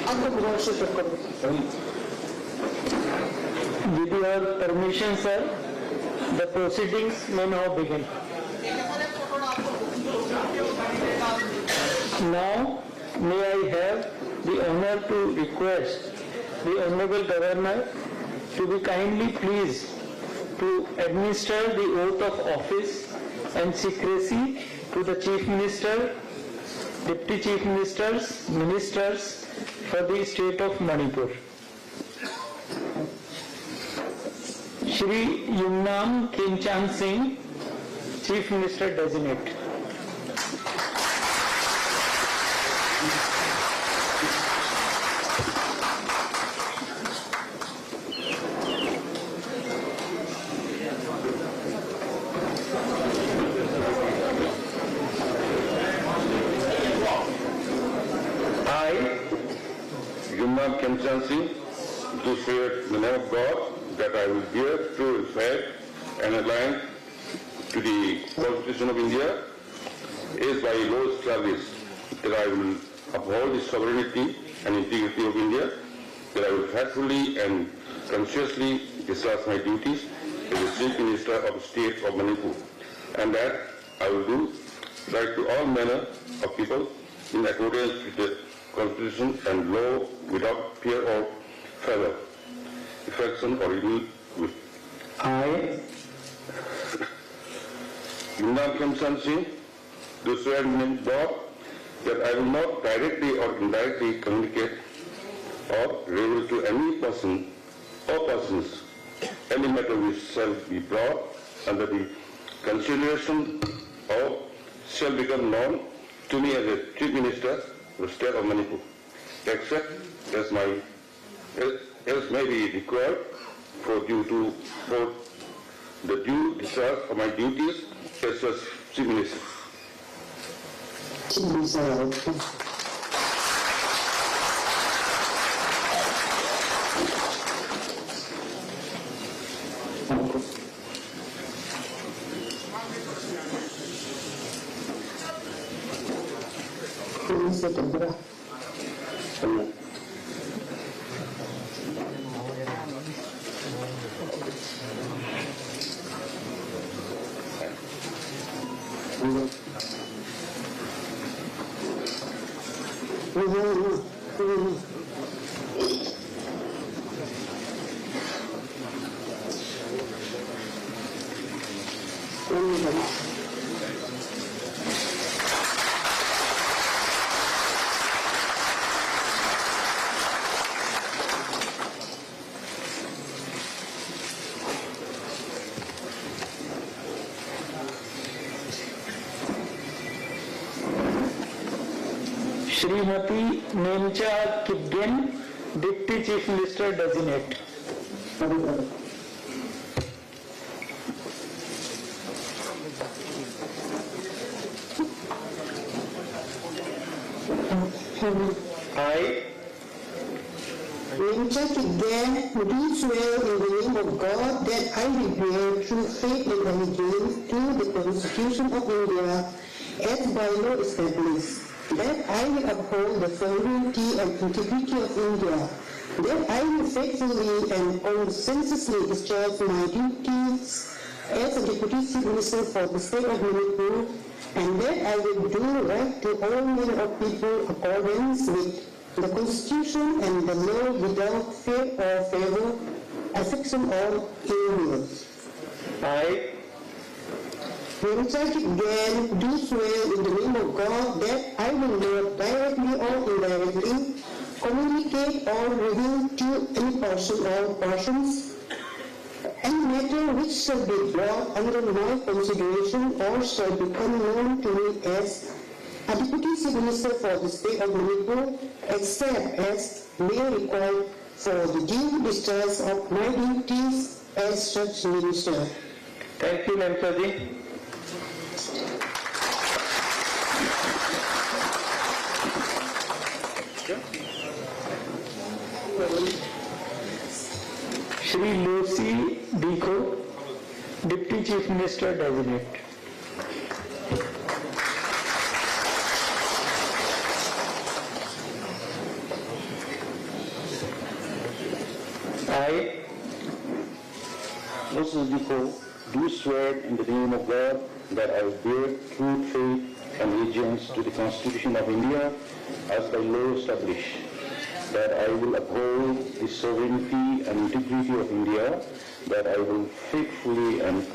With your permission, sir, the proceedings may now begin. Now, may I have the honor to request the Honorable Governor to be kindly pleased to administer the oath of office and secrecy to the Chief Minister, Deputy Chief Ministers, Ministers for the State of Manipur. Shri Yumnam Khemchand Singh, Chief Minister Designate. I, Yumnam Khemchand Singh, do swear in the name of God that I will bear true faith and alliance to the Constitution of India, as by law established, that I will uphold the sovereignty and integrity of India, that I will faithfully and consciously discharge my duties as the Chief Minister of the State of Manipur, and that I will do right to all manner of people in accordance with the Constitution and law without fear or favor, affection or evil will. I, Yumnam Khemchand Singh, do swear in the name of God that I will not directly or indirectly communicate or reveal to any person or persons any matter which shall be brought under the consideration or shall become known to me as a Chief Minister of the State of Manipur, except as may be required for the due discharge of my duties as such Chief Minister. Srimati Nemcha Kipgen, Deputy Chief Minister Designate. I, Nemcha Kipgen, do swear in the name of God that I will bear true faith and allegiance to the Constitution of India as by law established, that I will uphold the sovereignty and integrity of India, that I will faithfully and conscientiously discharge my duties as a Deputy Chief Minister for the State of Manipur, and that I will do right to all manner of people accordance with the Constitution and the law without fear or favor, affection or ill will. I, Nemcha Kipgen, do swear in the name of God that I will not directly or indirectly communicate or reveal to any person or persons any matter which shall be brought under my consideration or shall become known to me as a Deputy Chief Minister for the State of Manipur, except as may required for the due discharge of my duties as such minister. thank you, Nemcha ji. Shri Lucy Dikho, Deputy Chief Minister Designate. I, Moses Diko, do swear in the name of God that I will bear true faith and allegiance to the Constitution of India as by law established, that I will uphold the sovereignty and integrity of India, that I will faithfully and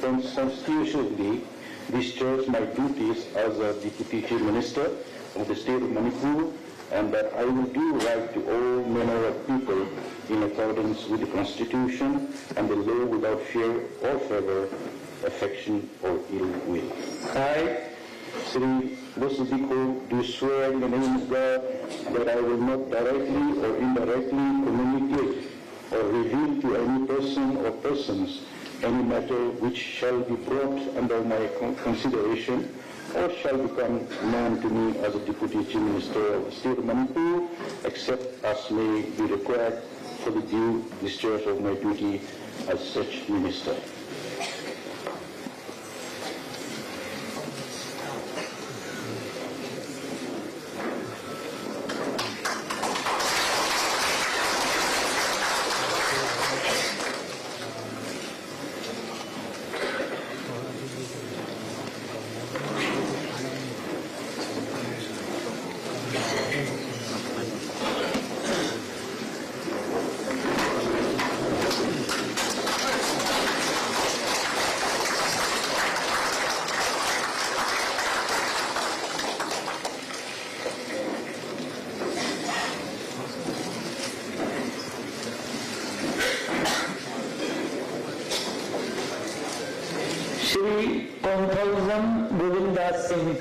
constitutionally discharge my duties as a Deputy Chief Minister of the State of Manipur, and that I will do right to all manner of people in accordance with the Constitution and the law without fear or favor, affection or ill will. I, Sri Moses Diko, do swear in the name of God that I will not directly or indirectly communicate or reveal to any person or persons any matter which shall be brought under my consideration or shall become known to me as a Deputy Chief Minister of the State of Manipur, except as may be required for the due discharge of my duty as such minister. Shri Konthaljam Govindas Singh.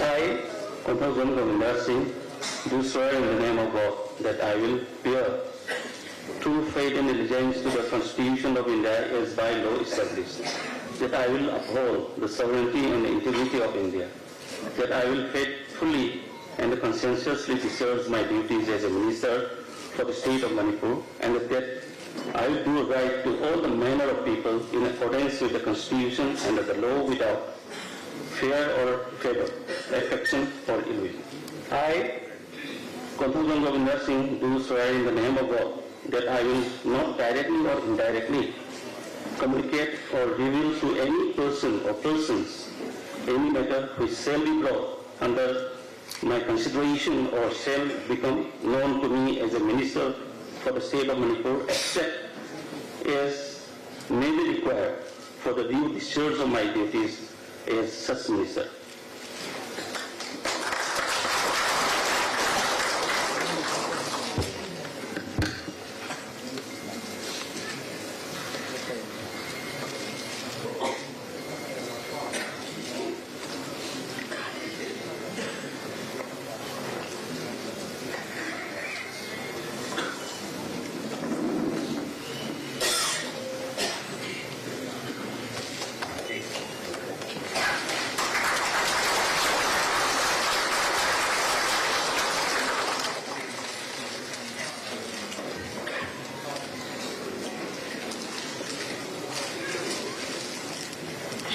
I, Konthaljam Govindas Singh, do swear in the name of God that I will bear true faith and allegiance to the Constitution of India as by law established, that I will uphold the sovereignty and integrity of India, that I will faithfully and conscientiously discharge my duties as a minister for the state of Manipur, and that I will do right to all the manner of people in accordance with the Constitution and the law without fear or favor, affection or ill will. I, Konthaljam Govindas Singh, do swear in the name of God that I will not directly or indirectly communicate or reveal to any person or persons any matter which shall be brought under my consideration or shall become known to me as a minister for the state of Manipur, except as may be required for the due discharge of my duties as such minister.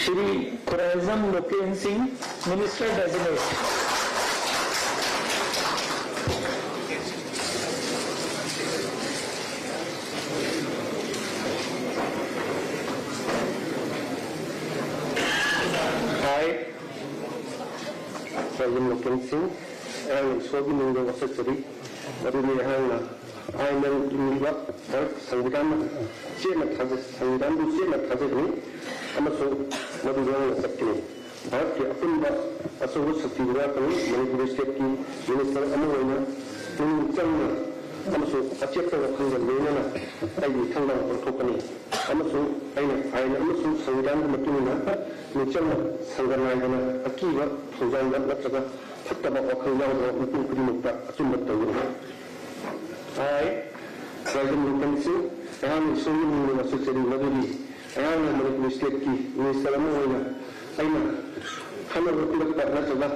Shri Khuraizam Loken Singh, Minister Designate. I, Khuraizam Loken Singh, and Sogi Mungo Secretary, Madhuri Hana, I am in Liva, Sangitan, Chena Sangitan, Chena Kazani, Amaso, Madhuri Secretary. Bharat के अपन असोग शक्ति विराटन Manipur state की minister अमोना तुंगचंग अमसो अचेत वखंग लेना आई थंगा पथोकनी अमसो आइन अमसो संविधान मतुना निचंग संगनायना अकीवा थोजांग नत्रगा फत्तबा वखंग याव मुतु कुदिमुक्ता अचुम्बत तौर आई राजन मुतंसी एहान सोनी मुन मसुचरी मदुरी एहान मणिपुर स्टेट की मिनिस्टर अमोना आइना खाना उल्लेख करना चला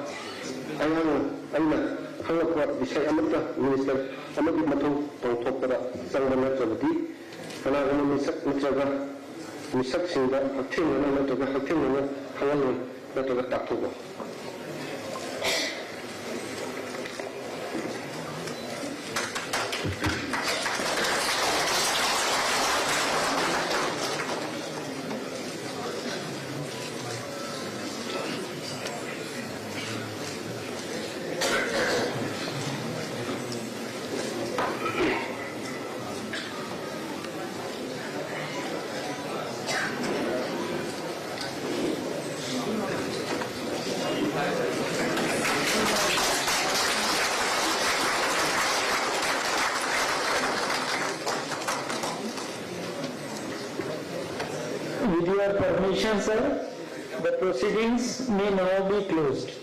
आइना खाना पर विषय अमृता मिनिस्टर अमृत मथुं तौथोपरा संगना चलती खाना गमन मिसक नत्रगा ꯃꯤꯁꯛꯁꯤꯡꯗ ꯍꯛꯊꯦꯡꯅꯅ ꯅꯠꯇ꯭ꯔꯒ ꯍꯛꯊꯦꯡꯅꯅ ꯈꯪꯍꯜꯂꯣꯏ ꯅꯠꯇ꯭ꯔꯒ ꯇꯥꯛꯊꯣꯛꯑꯣꯏ. With your permission, sir, the proceedings may now be closed.